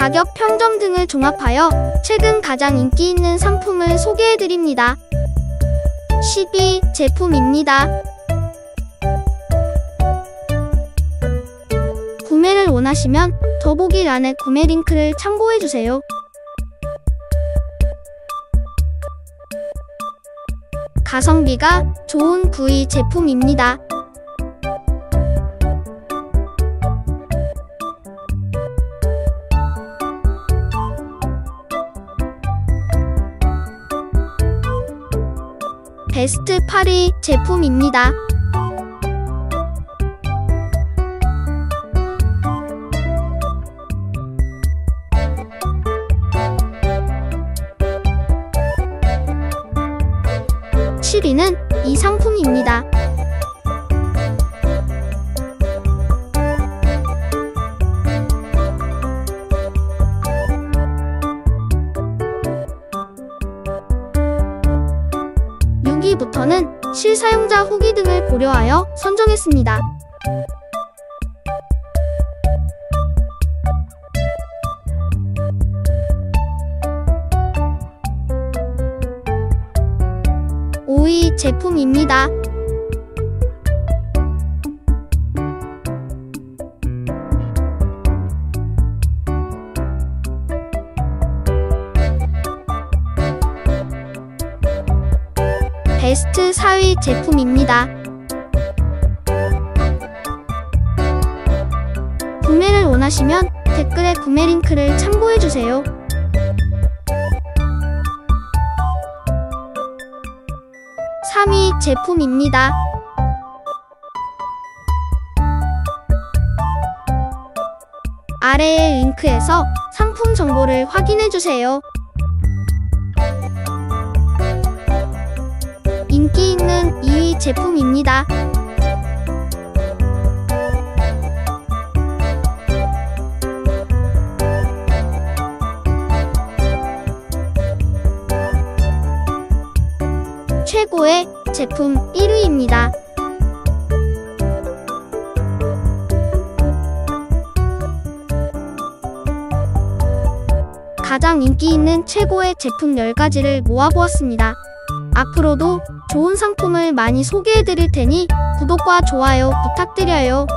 가격, 평점 등을 종합하여 최근 가장 인기 있는 상품을 소개해드립니다. 10위 제품입니다. 구매를 원하시면 더보기란의 구매 링크를 참고해주세요. 가성비가 좋은 구이 제품입니다. 베스트 8위 제품입니다. (7위는) 이 상품입니다. (6위부터는) 실사용자 후기 등을 고려하여 선정했습니다. (5위) 제품입니다. 베스트 4위 제품입니다. 구매를 원하시면 댓글에 구매 링크를 참고해주세요. 3위 제품입니다. 아래의 링크에서 상품 정보를 확인해주세요. 인기 있는 2위 제품입니다. 최고의 제품 1위입니다. 가장 인기 있는 최고의 제품 10가지를 모아보았습니다. 앞으로도 좋은 상품을 많이 소개해드릴 테니 구독과 좋아요 부탁드려요.